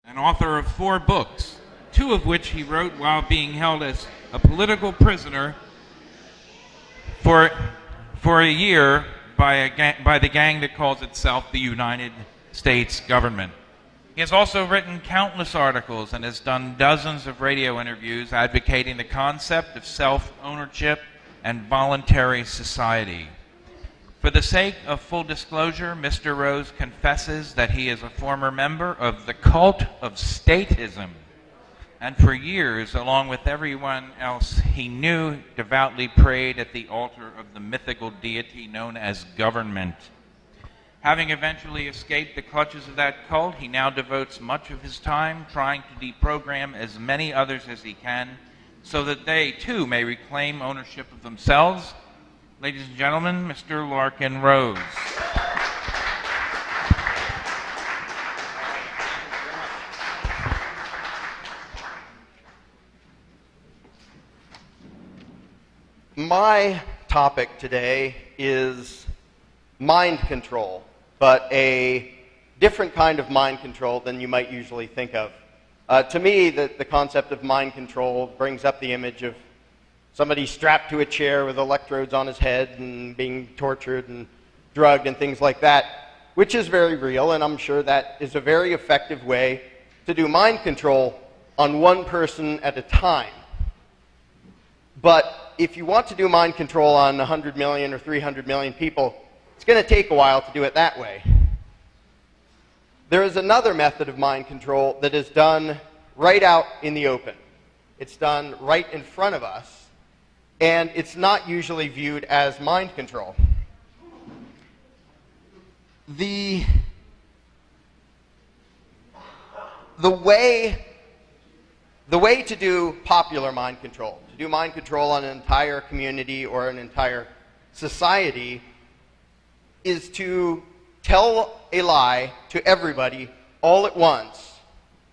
and author of 4 books, 2 of which he wrote while being held as a political prisoner for a year by the gang that calls itself the United States government. He has also written countless articles and has done dozens of radio interviews advocating the concept of self-ownership and voluntary society. For the sake of full disclosure, Mr. Rose confesses that he is a former member of the cult of statism, and for years, along with everyone else he knew, devoutly prayed at the altar of the mythical deity known as government. Having eventually escaped the clutches of that cult, he now devotes much of his time trying to deprogram as many others as he can so that they, too, may reclaim ownership of themselves. Ladies and gentlemen, Mr. Larkin Rose. My topic today is mind control, but a different kind of mind control than you might usually think of. To me, the concept of mind control brings up the image of somebody strapped to a chair with electrodes on his head and being tortured and drugged and things like that, which is very real, and I'm sure that is a very effective way to do mind control on one person at a time. But if you want to do mind control on 100 million or 300 million people, it's going to take a while to do it that way. There is another method of mind control that is done right out in the open. It's done right in front of us, and it's not usually viewed as mind control. The way to do popular mind control, to do mind control on an entire community or an entire society, is to tell a lie to everybody all at once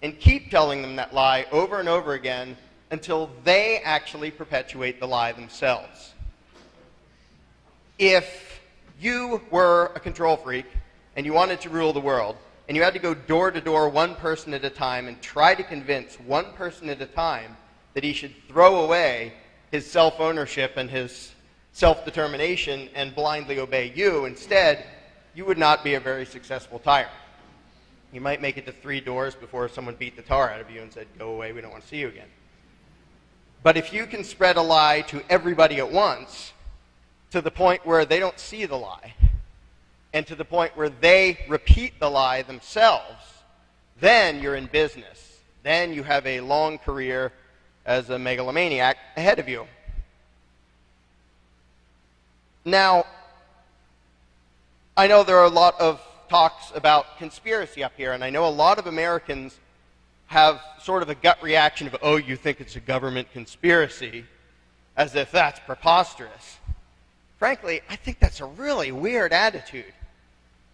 and keep telling them that lie over and over again until they actually perpetuate the lie themselves. If you were a control freak and you wanted to rule the world, and you had to go door to door, one person at a time, and try to convince one person at a time that he should throw away his self-ownership and his self-determination and blindly obey you, instead, you would not be a very successful tyrant. You might make it to 3 doors before someone beat the tar out of you and said, "Go away, we don't want to see you again." But if you can spread a lie to everybody at once, to the point where they don't see the lie, and to the point where they repeat the lie themselves, then you're in business. Then you have a long career as a megalomaniac ahead of you. Now, I know there are a lot of talks about conspiracy up here, and I know a lot of Americans have sort of a gut reaction of, "Oh, you think it's a government conspiracy," as if that's preposterous. Frankly, I think that's a really weird attitude.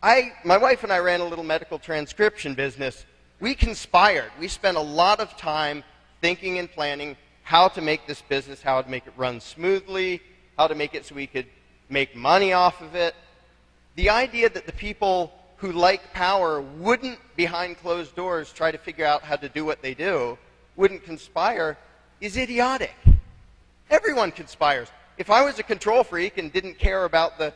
My wife and I ran a little medical transcription business. We conspired. We spent a lot of time thinking and planning how to make this business, how to make it run smoothly, how to make it so we could make money off of it. The idea that the people who like power wouldn't, behind closed doors, try to figure out how to do what they do, wouldn't conspire, is idiotic. Everyone conspires. If I was a control freak and didn't care about the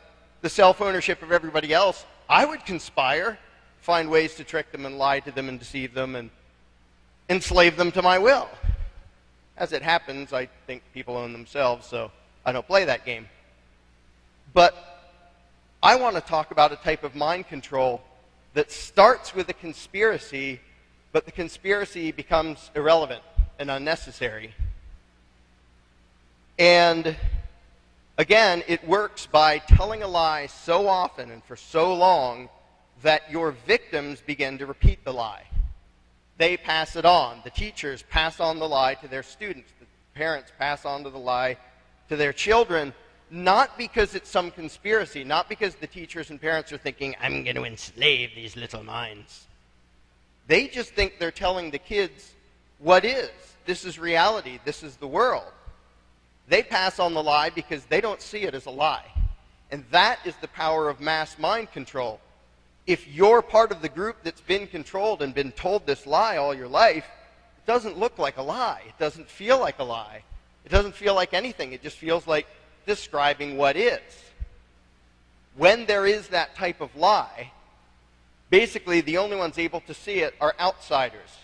self-ownership of everybody else, I would conspire, find ways to trick them and lie to them and deceive them and enslave them to my will. As it happens, I think people own themselves, so I don't play that game. But I want to talk about a type of mind control that starts with a conspiracy, but the conspiracy becomes irrelevant and unnecessary. And again, it works by telling a lie so often and for so long that your victims begin to repeat the lie. They pass it on. The teachers pass on the lie to their students. The parents pass on the lie to their children, not because it's some conspiracy, not because the teachers and parents are thinking, "I'm going to enslave these little minds." They just think they're telling the kids what is. This is reality. This is the world. They pass on the lie because they don't see it as a lie. And that is the power of mass mind control. if you're part of the group that's been controlled and been told this lie all your life, it doesn't look like a lie. It doesn't feel like a lie. It doesn't feel like anything. It just feels like describing what is. When there is that type of lie, basically the only ones able to see it are outsiders,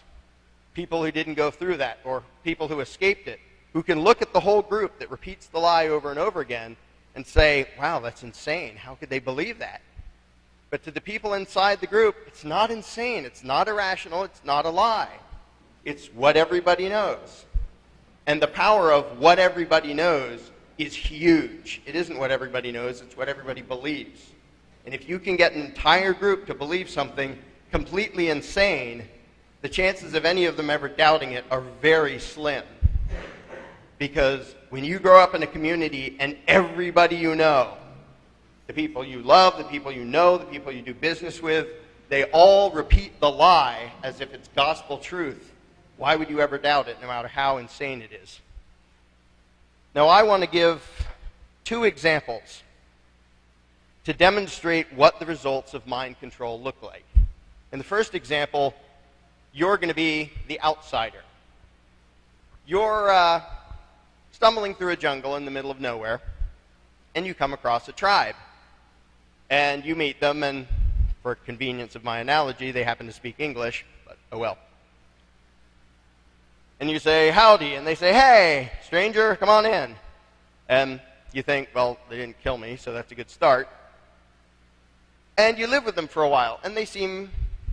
people who didn't go through that, or people who escaped it, who can look at the whole group that repeats the lie over and over again and say, wow, that's insane. How could they believe that? But to the people inside the group, it's not insane. It's not irrational. It's not a lie. It's what everybody knows. And the power of what everybody knows is huge. It isn't what everybody knows. It's what everybody believes. And if you can get an entire group to believe something completely insane, the chances of any of them ever doubting it are very slim. Because when you grow up in a community and everybody you know, the people you love, the people you know, the people you do business with, they all repeat the lie as if it's gospel truth, why would you ever doubt it, no matter how insane it is? Now, I want to give 2 examples to demonstrate what the results of mind control look like. In the first example, you're going to be the outsider. You're stumbling through a jungle in the middle of nowhere, and you come across a tribe. And you meet them, and for convenience of my analogy, they happen to speak English, but oh well. And you say, howdy, and they say, hey, stranger, come on in. And you think, well, they didn't kill me, so that's a good start. And you live with them for a while, and they seem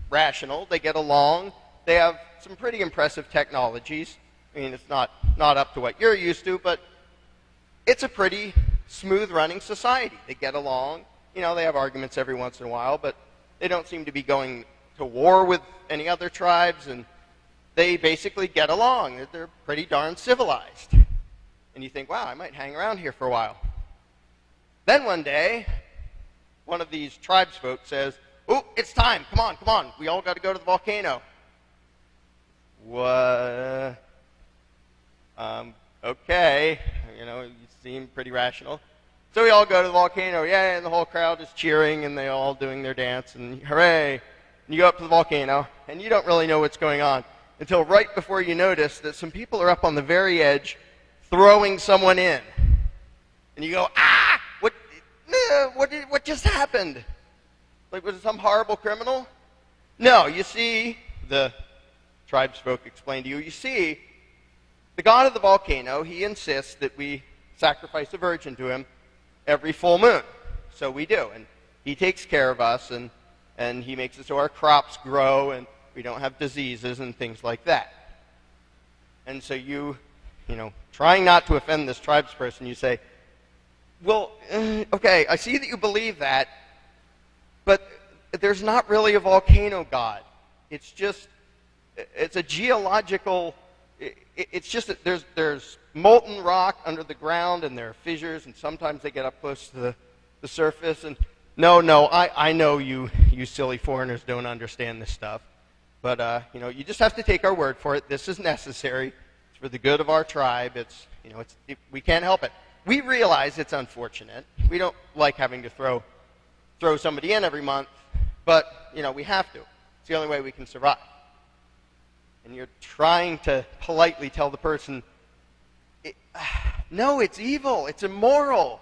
rational, they get along, they have some pretty impressive technologies. I mean, it's not up to what you're used to, but it's a pretty smooth-running society. They get along. You know, they have arguments every once in a while, but they don't seem to be going to war with any other tribes, and they basically get along. They're pretty darn civilized. And you think, wow, I might hang around here for a while. Then one day, one of these tribes folks says, oh, it's time. Come on. We all got to go to the volcano. What? Okay. You know, you seem pretty rational. So we all go to the volcano, yeah, and the whole crowd is cheering, and they're all doing their dance, and hooray. And you go up to the volcano, and you don't really know what's going on until right before you notice that some people are up on the very edge throwing someone in. And you go, ah, what just happened? Like, was it some horrible criminal? No, you see, the tribesfolk explained to you, you see, the god of the volcano, he insists that we sacrifice a virgin to him every full moon. So we do. And he takes care of us, and he makes it so our crops grow, and we don't have diseases and things like that. And so you know, trying not to offend this tribesperson, you say, well, okay, I see that you believe that, but there's not really a volcano god. It's just, it's a geological, it's just that there's molten rock under the ground, and there are fissures, and sometimes they get up close to the surface. And no, I know you silly foreigners don't understand this stuff. But, you know, you just have to take our word for it. This is necessary. It's for the good of our tribe. It's, you know, we can't help it. We realize it's unfortunate. We don't like having to throw somebody in every month, but, you know, we have to. It's the only way we can survive. And you're trying to politely tell the person, no, it's evil. It's immoral.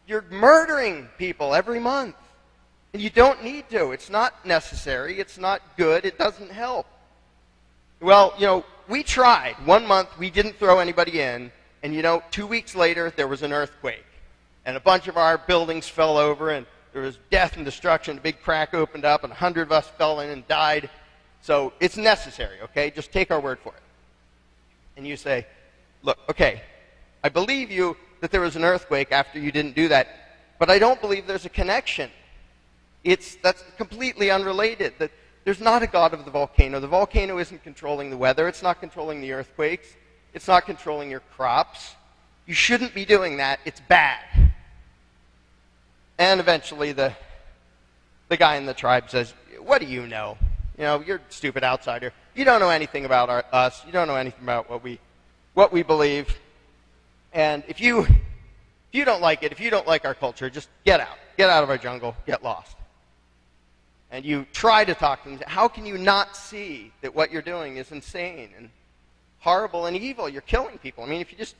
You're murdering people every month. And you don't need to. It's not necessary. It's not good. It doesn't help. Well, you know, we tried. 1 month, we didn't throw anybody in. And, you know, 2 weeks later, there was an earthquake. And a bunch of our buildings fell over, and there was death and destruction. A big crack opened up, and 100 of us fell in and died. So it's necessary, okay? Just take our word for it. And you say, look, okay, I believe you that there was an earthquake after you didn't do that, but I don't believe there's a connection. That's completely unrelated. There's not a god of the volcano. The volcano isn't controlling the weather. It's not controlling the earthquakes. It's not controlling your crops. You shouldn't be doing that. It's bad. And eventually the guy in the tribe says, what do you know? You know, you're a stupid outsider. You don't know anything about us. You don't know anything about what we believe. And if you don't like it, if you don't like our culture, just get out. Get out of our jungle. Get lost. and you try to talk to them, how can you not see that what you're doing is insane and horrible and evil? You're killing people. I mean, if you just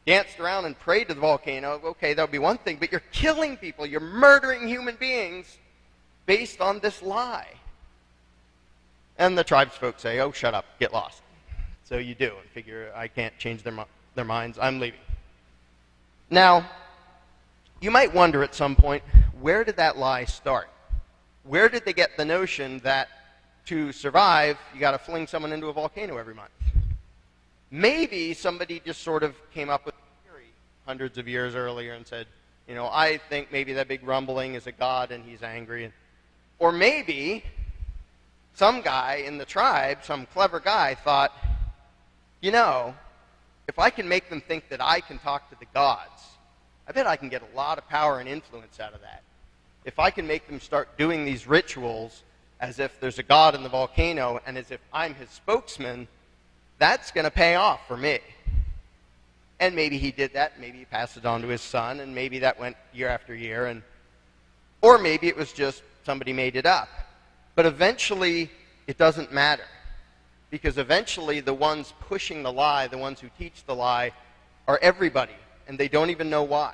danced around and prayed to the volcano, okay, that would be one thing, but you're killing people. You're murdering human beings based on this lie. And the tribesfolk say, oh, shut up, get lost. So you do, and figure, I can't change their minds, I'm leaving. Now, you might wonder at some point, where did that lie start? Where did they get the notion that to survive, you got to fling someone into a volcano every month? Maybe somebody just sort of came up with a theory hundreds of years earlier and said, you know, I think maybe that big rumbling is a god and he's angry. Or maybe some guy in the tribe, some clever guy, thought, you know, if I can make them think that I can talk to the gods, I bet I can get a lot of power and influence out of that. If I can make them start doing these rituals as if there's a god in the volcano and as if I'm his spokesman, that's going to pay off for me. And maybe he did that, maybe he passed it on to his son, and maybe that went year after year, or maybe it was just somebody made it up. But eventually, it doesn't matter. Because eventually, the ones pushing the lie, the ones who teach the lie, are everybody, and they don't even know why.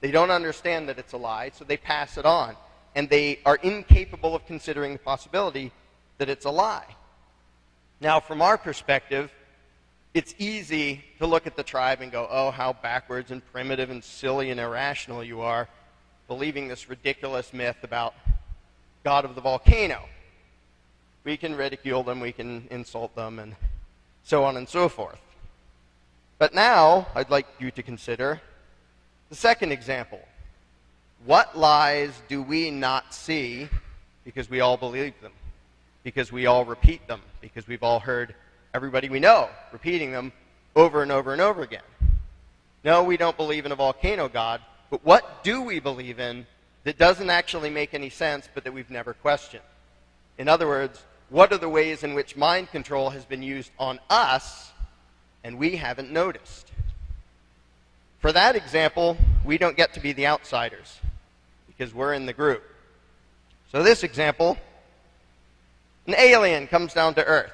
They don't understand that it's a lie, so they pass it on. And they are incapable of considering the possibility that it's a lie. Now, from our perspective, it's easy to look at the tribe and go, oh, how backwards and primitive and silly and irrational you are, believing this ridiculous myth about God of the volcano. We can ridicule them, we can insult them, and so on and so forth. But now, I'd like you to consider the second example. What lies do we not see because we all believe them? Because we all repeat them? Because we've all heard everybody we know repeating them over and over and over again? No, we don't believe in a volcano god, but what do we believe in that doesn't actually make any sense but that we've never questioned? In other words, what are the ways in which mind control has been used on us and we haven't noticed? For that example, we don't get to be the outsiders because we're in the group. So this example, an alien comes down to Earth.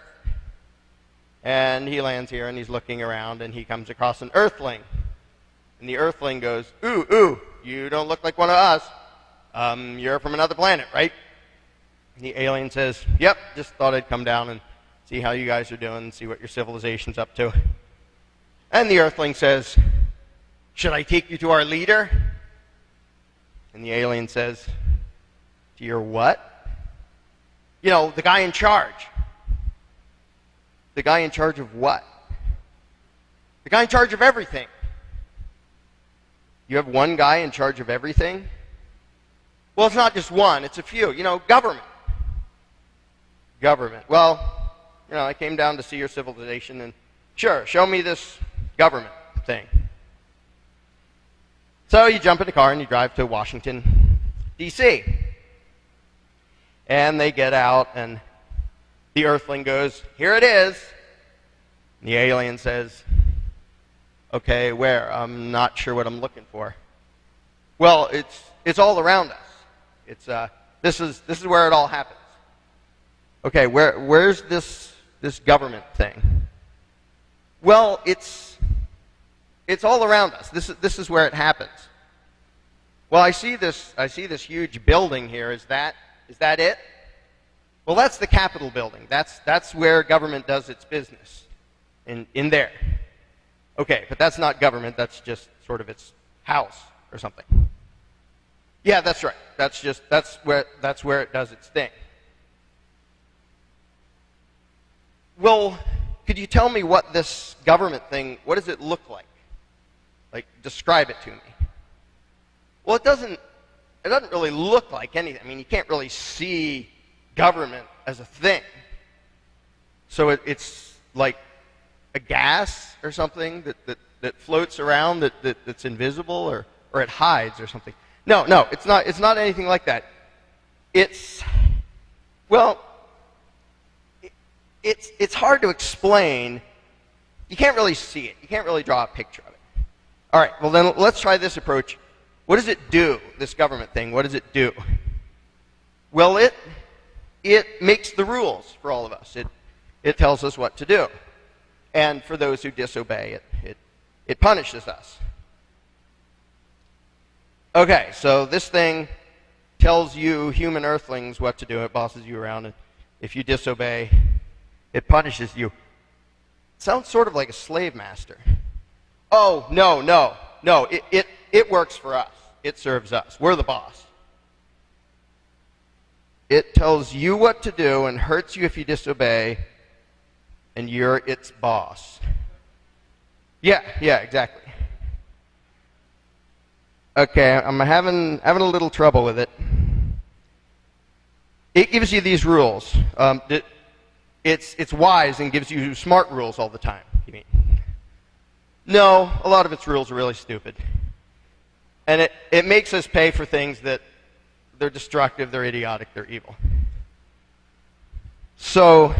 And he lands here and he's looking around and he comes across an earthling. And the earthling goes, ooh, you don't look like one of us. You're from another planet, right? And the alien says, yep, just thought I'd come down and see how you guys are doing and see what your civilization's up to. And the earthling says, should I take you to our leader? And the alien says, to your what? You know, the guy in charge. The guy in charge of what? The guy in charge of everything. You have one guy in charge of everything? Well, it's not just one, it's a few. You know, government. Government. Well, you know, I came down to see your civilization and sure, show me this government thing. So you jump in the car and you drive to Washington, D.C. And they get out and the earthling goes, here it is. And the alien says, okay, where? I'm not sure what I'm looking for. Well, it's all around us. This is where it all happens. Okay, where's this government thing? Well, it's all around us. This is where it happens. Well, I see this huge building here. Is that it? Well, that's the Capitol building. That's where government does its business. In there. Okay, but that's not government, that's just sort of its house or something. Yeah, that's right. That's where it does its thing. Well, could you tell me what this government thing, what does it look like? Like, describe it to me. Well, it doesn't really look like anything. I mean, you can't really see government as a thing. So it's like a gas or something that floats around that's invisible or it hides or something. No, it's not anything like that. It's hard to explain. You can't really see it. You can't really draw a picture of it. All right, well then let's try this approach. What does it do, this government thing? What does it do? Well, it makes the rules for all of us. It tells us what to do. And for those who disobey, it punishes us. Okay, so this thing tells you, human earthlings, what to do. It bosses you around. And if you disobey, it punishes you. It sounds sort of like a slave master. Oh, no. It works for us. It serves us. We're the boss. It tells you what to do and hurts you if you disobey, and you're its boss. Yeah, exactly. Okay, I'm having a little trouble with it. It gives you these rules. It's wise and gives you smart rules all the time, you mean? No, a lot of its rules are really stupid. And it makes us pay for things that they're destructive, they're idiotic, they're evil. So,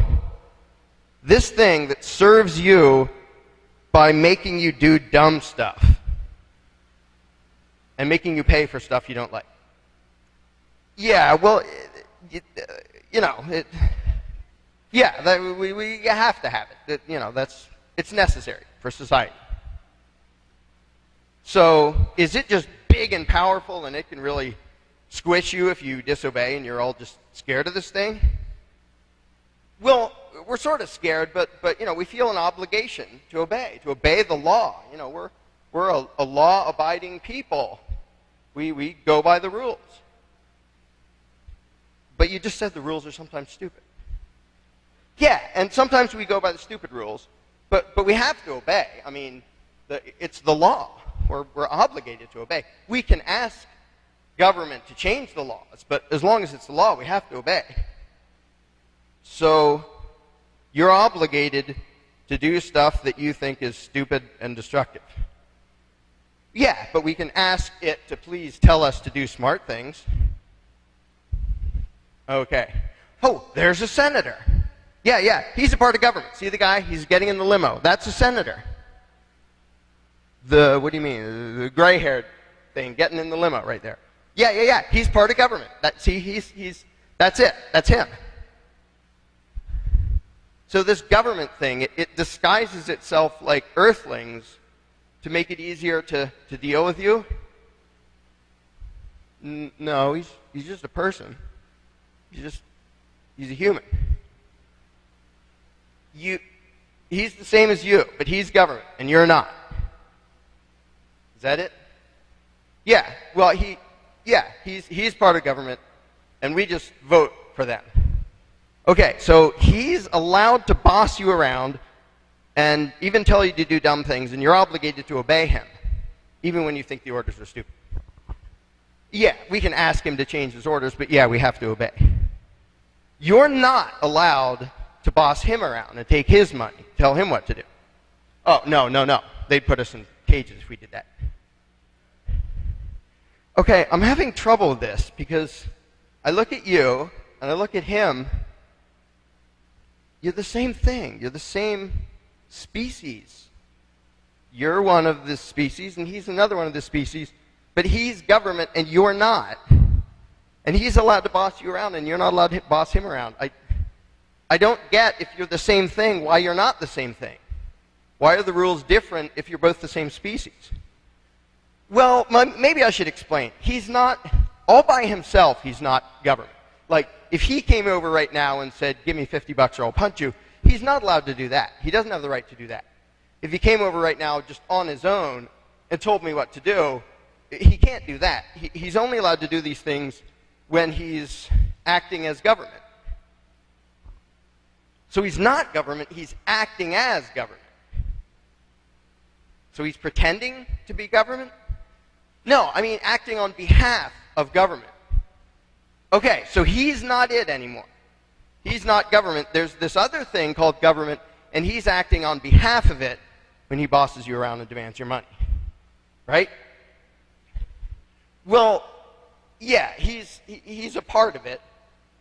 this thing that serves you by making you do dumb stuff and making you pay for stuff you don't like. Yeah, well, we have to have it. It's necessary for society. So, is it just big and powerful and it can really squish you if you disobey and you're all just scared of this thing? Well, we're sort of scared, but we feel an obligation to obey the law. We're a law-abiding people. We go by the rules. But you just said the rules are sometimes stupid. Yeah, and sometimes we go by the stupid rules, but we have to obey. I mean, it's the law. We're obligated to obey. We can ask government to change the laws, but as long as it's the law, we have to obey. So you're obligated to do stuff that you think is stupid and destructive. Yeah, but we can ask it to please tell us to do smart things. Okay. Oh, there's a senator. Yeah, he's a part of government. See the guy? He's getting in the limo. That's a senator. What do you mean? The gray-haired thing, getting in the limo right there. Yeah. He's part of government. That's it. That's him. So this government thing, it disguises itself like earthlings to make it easier to deal with you. No, he's just a person. He's a human. He's the same as you, but he's government, and you're not. Is that it? Yeah. Well, he's part of government, and we just vote for them. Okay, so he's allowed to boss you around and even tell you to do dumb things, and you're obligated to obey him, even when you think the orders are stupid. Yeah, we can ask him to change his orders, but yeah, we have to obey. You're not allowed to boss him around and take his money, tell him what to do. Oh, no. They'd put us in cages if we did that. Okay, I'm having trouble with this because I look at you and I look at him. You're the same thing. You're the same species. You're one of the species and he's another one of the species, but he's government and you're not. And he's allowed to boss you around and you're not allowed to boss him around. I don't get, if you're the same thing, why you're not the same thing. Why are the rules different if you're both the same species? Well, maybe I should explain. He's not, all by himself, he's not government. Like, if he came over right now and said, give me $50 or I'll punch you, he's not allowed to do that. He doesn't have the right to do that. If he came over right now just on his own and told me what to do, he can't do that. He's only allowed to do these things when he's acting as government. So he's not government, he's acting as government. So he's pretending to be government? No, I mean acting on behalf of government. Okay, so he's not it anymore. He's not government. There's this other thing called government, and he's acting on behalf of it when he bosses you around and demands your money. Right? Well, yeah, he's a part of it,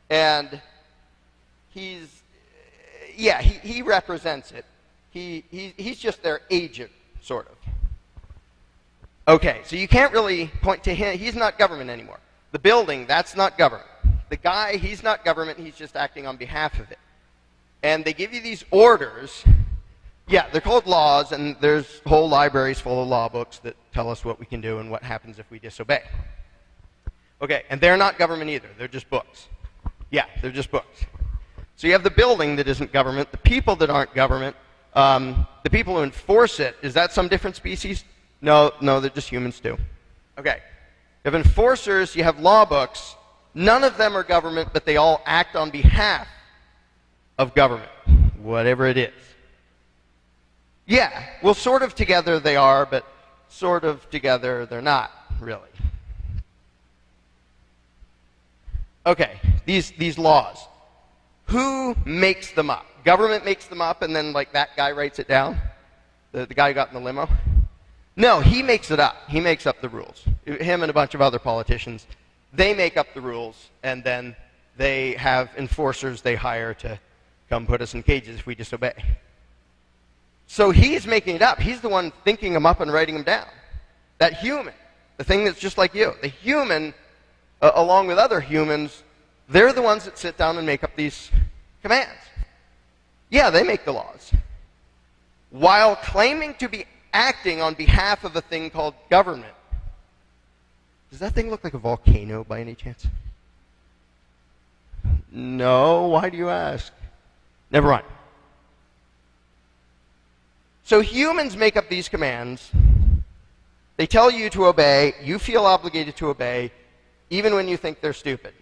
and he represents it. He's just their agent, sort of. Okay, so you can't really point to him. He's not government anymore. The building, that's not government. The guy, he's not government, he's just acting on behalf of it. And they give you these orders. Yeah, they're called laws, and there's whole libraries full of law books that tell us what we can do and what happens if we disobey. Okay, and they're not government either. They're just books. Yeah, they're just books. So you have the building that isn't government, the people that aren't government, the people who enforce it. Is that some different species? No, they're just humans too. Okay. You have enforcers, you have law books. None of them are government, but they all act on behalf of government, whatever it is. Yeah, well, sort of together they are, but sort of together they're not, really. Okay, these laws. Who makes them up? Government makes them up, and then, like, that guy writes it down? The guy who got in the limo? No, he makes it up. He makes up the rules. Him and a bunch of other politicians, they make up the rules, and then they have enforcers they hire to come put us in cages if we disobey. So he's making it up. He's the one thinking them up and writing them down. That human, the thing that's just like you, the human, along with other humans, they're the ones that sit down and make up these commands. Yeah, they make the laws. While claiming to be acting on behalf of a thing called government. Does that thing look like a volcano by any chance? No, why do you ask? Never mind. So humans make up these commands. They tell you to obey. You feel obligated to obey, even when you think they're stupid.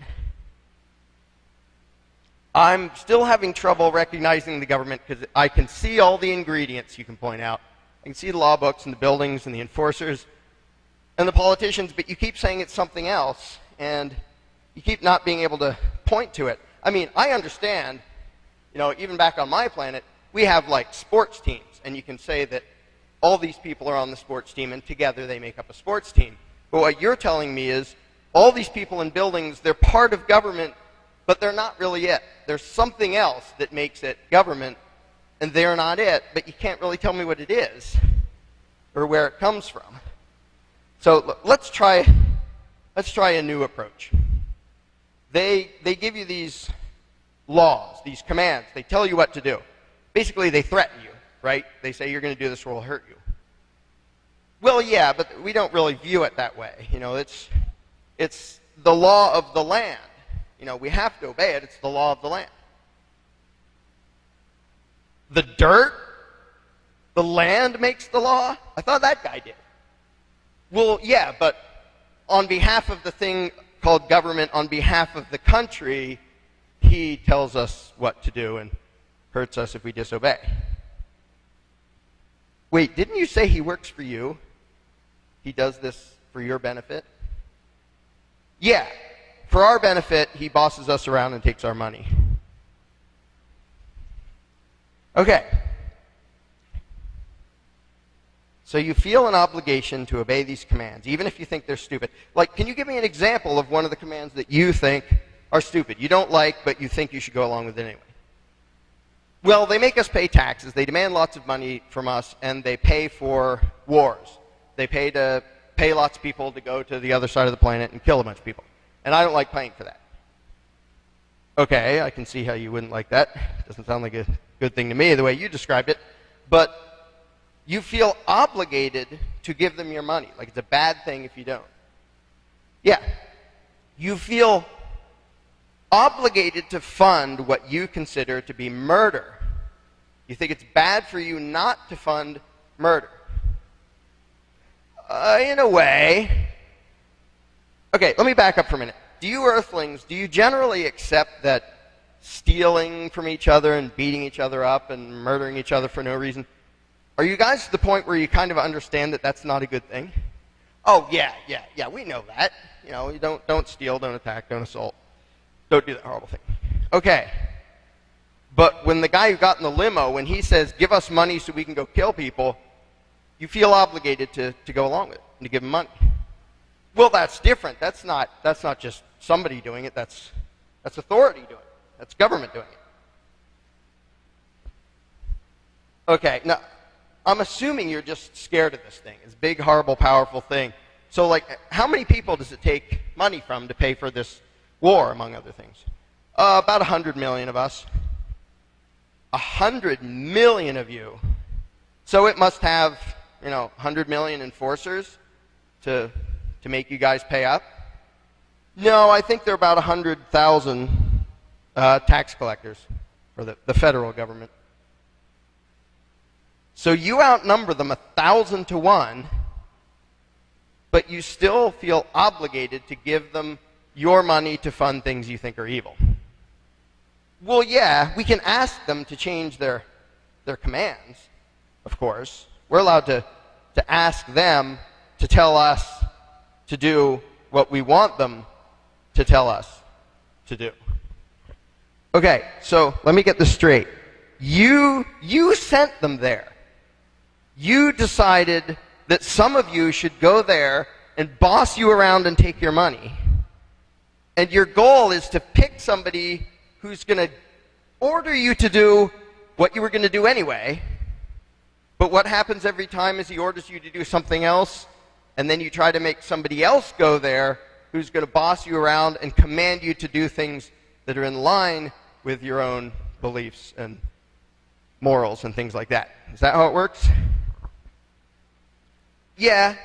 I'm still having trouble recognizing the government because I can see all the ingredients you can point out. I can see the law books and the buildings and the enforcers and the politicians, but you keep saying it's something else, and you keep not being able to point to it. I mean, I understand, even back on my planet, we have, like, sports teams, and you can say that all these people are on the sports team, and together they make up a sports team. But what you're telling me is all these people in buildings, they're part of government, but they're not really it. There's something else that makes it government, and they're not it, but you can't really tell me what it is or where it comes from. So let's try a new approach. They give you these laws, these commands. They tell you what to do. Basically, they threaten you, right? They say you're going to do this or we'll hurt you. Well, yeah, but we don't really view it that way. It's the law of the land. We have to obey it. It's the law of the land. The dirt? The land makes the law? I thought that guy did. Well, yeah, but on behalf of the thing called government, on behalf of the country, he tells us what to do and hurts us if we disobey. Wait, didn't you say he works for you? He does this for your benefit? Yeah, for our benefit, he bosses us around and takes our money. Okay. So you feel an obligation to obey these commands, even if you think they're stupid. Like, can you give me an example of one of the commands that you think are stupid? You don't like, but you think you should go along with it anyway. Well, they make us pay taxes. They demand lots of money from us, and they pay for wars. They pay lots of people to go to the other side of the planet and kill a bunch of people. And I don't like paying for that. Okay, I can see how you wouldn't like that. Doesn't sound like a good thing to me, the way you described it. But you feel obligated to give them your money. Like it's a bad thing if you don't. Yeah. You feel obligated to fund what you consider to be murder. You think it's bad for you not to fund murder. In a way. Okay, let me back up for a minute. Do you Earthlings, do you generally accept that stealing from each other and beating each other up and murdering each other for no reason, are you guys to the point where you kind of understand that that's not a good thing? Oh, yeah, we know that. You don't steal, don't attack, don't assault. Don't do that horrible thing. Okay. But when the guy who got in the limo, when he says, give us money so we can go kill people, you feel obligated to go along with it and to give him money. Well, that's different. That's not just somebody doing it. That's authority doing it. That's government doing it. Okay, now, I'm assuming you're just scared of this thing. It's a big, horrible, powerful thing. So, like, how many people does it take money from to pay for this war, among other things. About 100 million of us. 100 million of you. So it must have, 100 million enforcers to make you guys pay up. No, I think there are about 100,000 tax collectors for the federal government. So you outnumber them 1,000 to 1, but you still feel obligated to give them your money to fund things you think are evil. Well, yeah, we can ask them to change their commands, of course. We're allowed to ask them to tell us to do what we want them to tell us to do. Okay, so let me get this straight. You sent them there. You decided that some of you should go there and boss you around and take your money. And your goal is to pick somebody who's going to order you to do what you were going to do anyway. But what happens every time is he orders you to do something else, and then you try to make somebody else go there who's going to boss you around and command you to do things that are in line with your own beliefs and morals and things like that. Is that how it works? Yeah,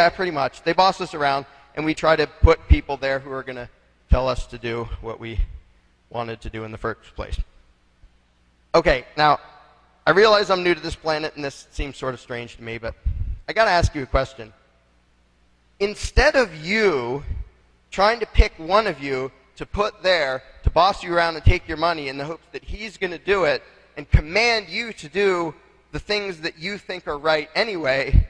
pretty much. They boss us around, and we try to put people there who are going to tell us to do what we wanted to do in the first place. Okay, now, I realize I'm new to this planet, and this seems sort of strange to me, but I got to ask you a question. Instead of you trying to pick one of you to put there to boss you around and take your money in the hopes that he's going to do it and command you to do the things that you think are right anyway,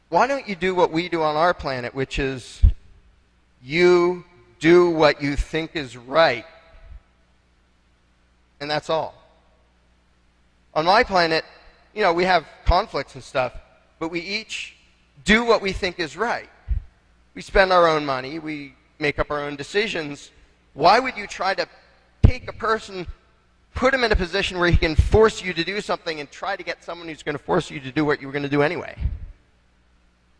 why don't you do what we do on our planet, which is you do what you think is right, and that's all. On my planet, we have conflicts and stuff, but we each do what we think is right. We spend our own money. We make up our own decisions. Why would you try to take a person, put him in a position where he can force you to do something and try to get someone who's going to force you to do what you were going to do anyway?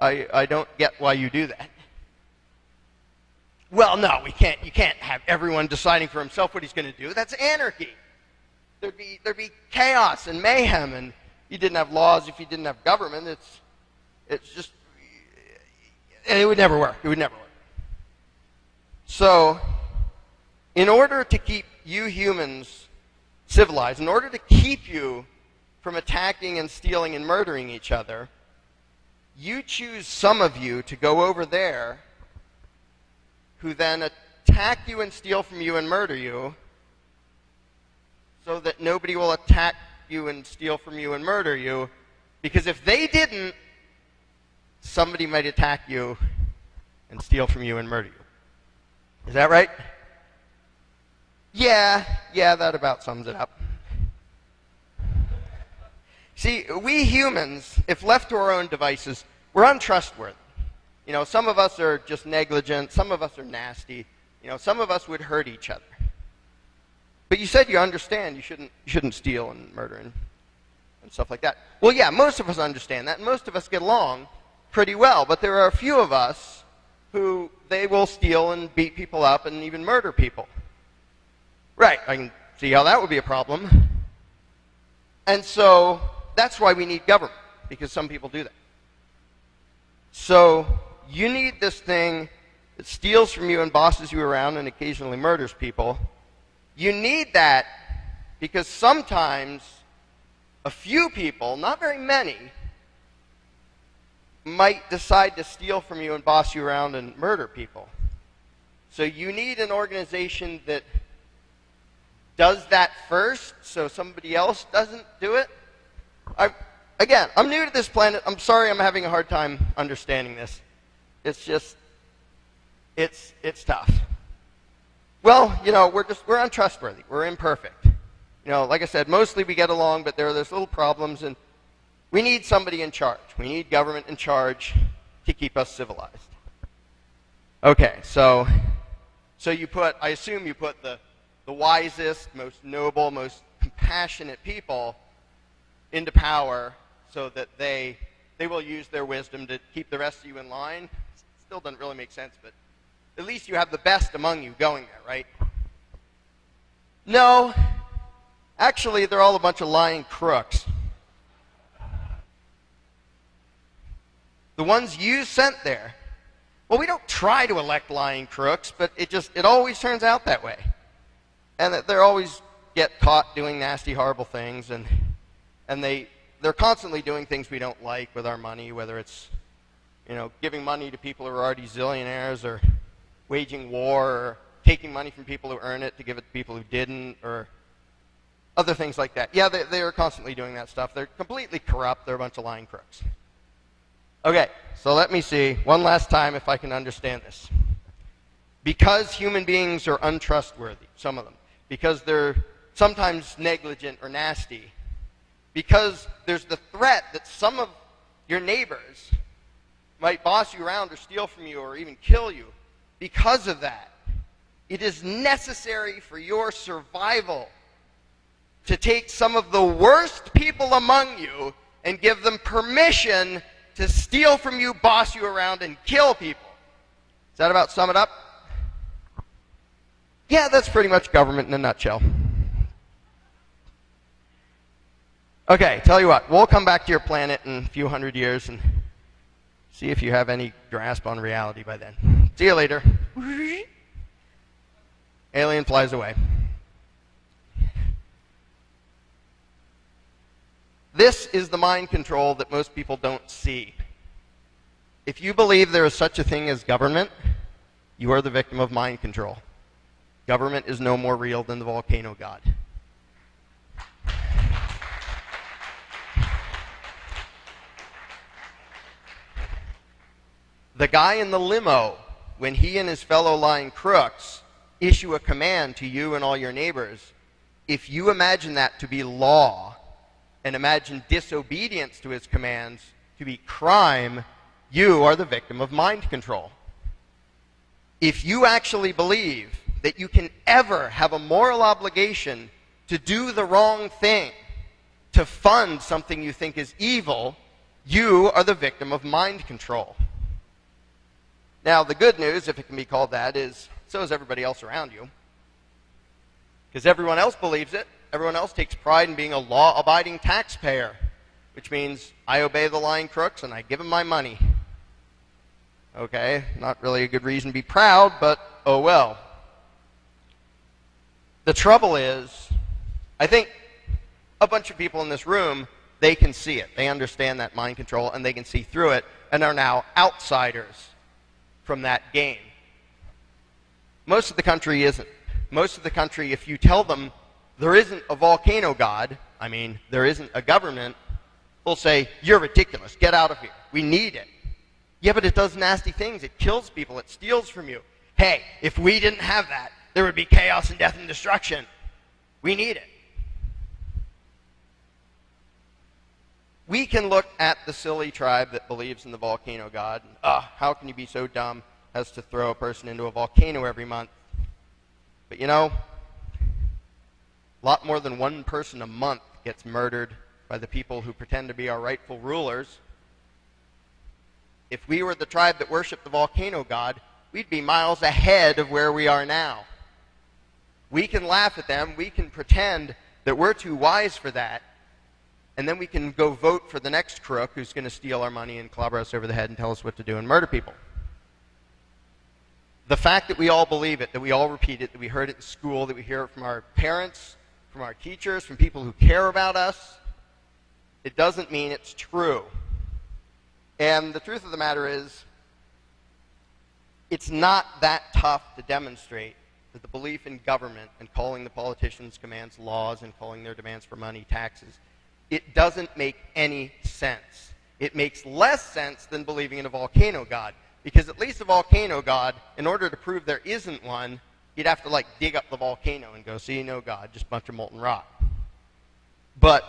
I don't get why you do that. Well, no, you can't have everyone deciding for himself what he's going to do. That's anarchy. There'd be chaos and mayhem, and you didn't have laws if you didn't have government. It's just, and it would never work. It would never work. So, in order to keep you humans civilized, in order to keep you from attacking and stealing and murdering each other, you choose some of you to go over there who then attack you and steal from you and murder you so that nobody will attack you and steal from you and murder you, because if they didn't, somebody might attack you and steal from you and murder you. Is that right? Yeah, that about sums it up. See, we humans, if left to our own devices, we're untrustworthy. Some of us are just negligent, some of us are nasty, some of us would hurt each other. But you said you understand you shouldn't steal and murder and stuff like that. Well, yeah, most of us understand that, and most of us get along pretty well, but there are a few of us who they will steal and beat people up and even murder people. Right, I can see how that would be a problem. And so that's why we need government, because some people do that. So you need this thing that steals from you and bosses you around and occasionally murders people. You need that because sometimes a few people, not very many, might decide to steal from you and boss you around and murder people. So you need an organization that does that first so somebody else doesn't do it. Again, I'm new to this planet. I'm sorry I'm having a hard time understanding this. It's just, it's tough. Well, we're untrustworthy. We're imperfect. Like I said, mostly we get along, but there are those little problems, and we need somebody in charge. We need government in charge to keep us civilized. Okay, so I assume you put the wisest, most noble, most compassionate people into power so that they will use their wisdom to keep the rest of you in line. Still doesn't really make sense, but at least you have the best among you going there, right? No, actually, they're all a bunch of lying crooks. The ones you sent there, well, we don't try to elect lying crooks, but it always turns out that way. And that they always get caught doing nasty, horrible things, and they're constantly doing things we don't like with our money, whether it's, giving money to people who are already zillionaires, or waging war, or taking money from people who earn it to give it to people who didn't, or other things like that. Yeah, they are constantly doing that stuff. They're completely corrupt. They're a bunch of lying crooks. Okay, so let me see one last time if I can understand this. Because human beings are untrustworthy, some of them, because they're sometimes negligent or nasty, because there's the threat that some of your neighbors might boss you around or steal from you or even kill you, because of that, it is necessary for your survival to take some of the worst people among you and give them permission to steal from you, boss you around, and kill people. Does that about sum it up? Yeah, that's pretty much government in a nutshell. Okay, tell you what, we'll come back to your planet in a few hundred years and see if you have any grasp on reality by then. See you later. Alien flies away. This is the mind control that most people don't see. If you believe there is such a thing as government, you are the victim of mind control. Government is no more real than the volcano god. The guy in the limo, when he and his fellow lying crooks issue a command to you and all your neighbors, if you imagine that to be law and imagine disobedience to his commands to be crime, you are the victim of mind control. If you actually believe that you can ever have a moral obligation to do the wrong thing, to fund something you think is evil, you are the victim of mind control. Now, the good news, if it can be called that, is so is everybody else around you. Because everyone else believes it. Everyone else takes pride in being a law-abiding taxpayer, which means I obey the lying crooks and I give them my money. Okay, not really a good reason to be proud, but oh well. The trouble is, I think a bunch of people in this room, they can see it. They understand that mind control and they can see through it and are now outsiders from that game. Most of the country isn't. Most of the country, if you tell them there isn't a volcano god, I mean, there isn't a government, will say, you're ridiculous, get out of here, we need it. Yeah, but it does nasty things, it kills people, it steals from you. Hey, if we didn't have that, there would be chaos and death and destruction. We need it. We can look at the silly tribe that believes in the volcano god, and, how can you be so dumb as to throw a person into a volcano every month? But you know, a lot more than one person a month gets murdered by the people who pretend to be our rightful rulers. If we were the tribe that worshiped the volcano god, we'd be miles ahead of where we are now. We can laugh at them, we can pretend that we're too wise for that, and then we can go vote for the next crook who's going to steal our money and clobber us over the head and tell us what to do and murder people. The fact that we all believe it, that we all repeat it, that we heard it in school, that we hear it from our parents, from our teachers, from people who care about us, it doesn't mean it's true. And the truth of the matter is, it's not that tough to demonstrate that the belief in government and calling the politicians' commands laws and calling their demands for money taxes, it doesn't make any sense. It makes less sense than believing in a volcano god. Because at least a volcano god, in order to prove there isn't one, you'd have to dig up the volcano and go, see, no god, just a bunch of molten rock. But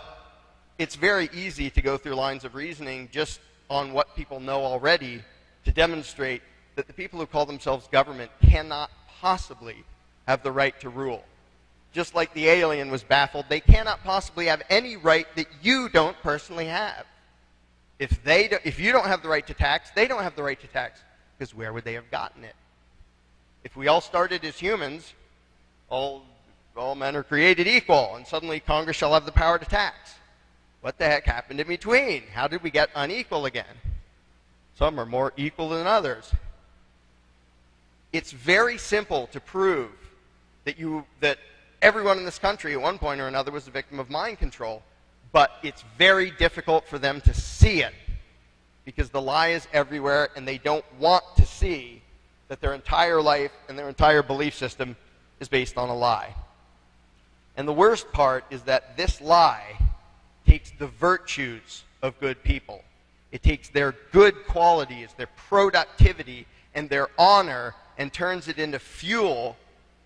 it's very easy to go through lines of reasoning just on what people know already to demonstrate that the people who call themselves government cannot possibly have the right to rule. Just like the alien was baffled, they cannot possibly have any right that you don't personally have. If you don't have the right to tax, they don't have the right to tax, because where would they have gotten it? If we all started as humans, all men are created equal, and suddenly Congress shall have the power to tax. What the heck happened in between? How did we get unequal again? Some are more equal than others. It's very simple to prove that everyone in this country at one point or another was a victim of mind control, but it's very difficult for them to see it because the lie is everywhere, and they don't want to see that their entire life and their entire belief system is based on a lie. And the worst part is that this lie takes the virtues of good people. It takes their good qualities, their productivity, and their honor, and turns it into fuel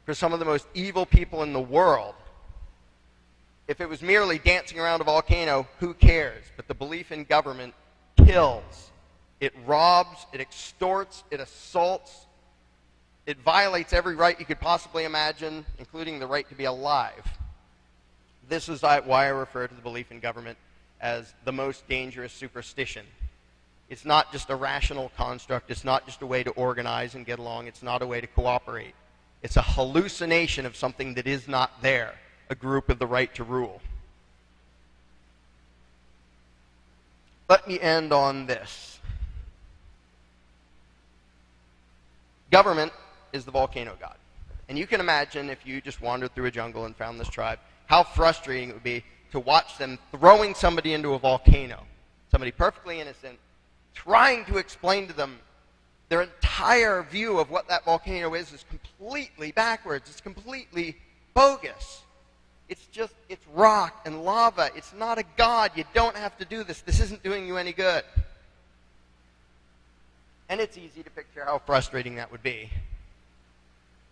for some of the most evil people in the world. If it was merely dancing around a volcano, who cares? But the belief in government kills. It robs, it extorts, it assaults, it violates every right you could possibly imagine, including the right to be alive. This is why I refer to the belief in government as the most dangerous superstition. It's not just a rational construct. It's not just a way to organize and get along. It's not a way to cooperate. It's a hallucination of something that is not there, a group with the right to rule. Let me end on this. Government is the volcano god. And you can imagine if you just wandered through a jungle and found this tribe, how frustrating it would be to watch them throwing somebody into a volcano, somebody perfectly innocent, trying to explain to them their entire view of what that volcano is completely backwards. It's completely bogus. It's rock and lava. It's not a god. You don't have to do this. This isn't doing you any good. And it's easy to picture how frustrating that would be.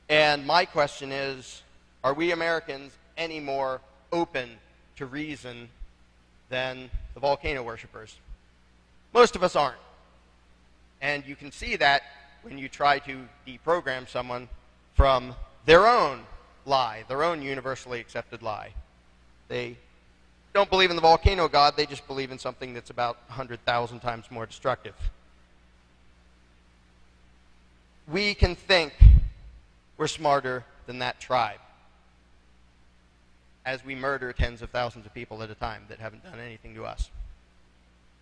And my question is, are we Americans any more open to reason than the volcano worshippers? Most of us aren't. And you can see that when you try to deprogram someone from their own lie, their own universally accepted lie. They don't believe in the volcano god, they just believe in something that's about 100,000 times more destructive. We can think we're smarter than that tribe as we murder tens of thousands of people at a time that haven't done anything to us.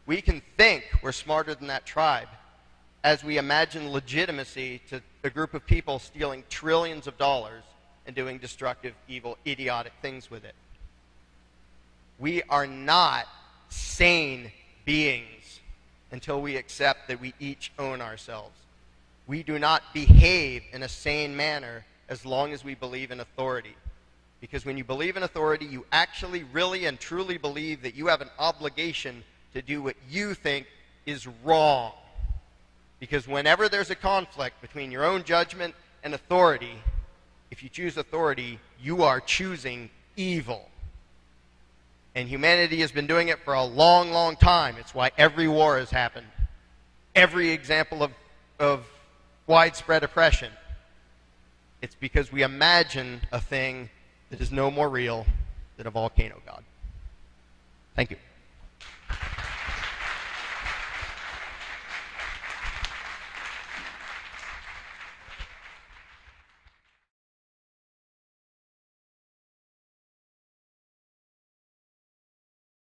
We can think we're smarter than that tribe as we imagine legitimacy to a group of people stealing trillions of dollars and doing destructive, evil, idiotic things with it. We are not sane beings until we accept that we each own ourselves. We do not behave in a sane manner as long as we believe in authority. Because when you believe in authority, you actually really and truly believe that you have an obligation to do what you think is wrong. Because whenever there's a conflict between your own judgment and authority, if you choose authority, you are choosing evil. And humanity has been doing it for a long, long time. It's why every war has happened. Every example of widespread oppression. It's because we imagine a thing that is no more real than a volcano god. Thank you.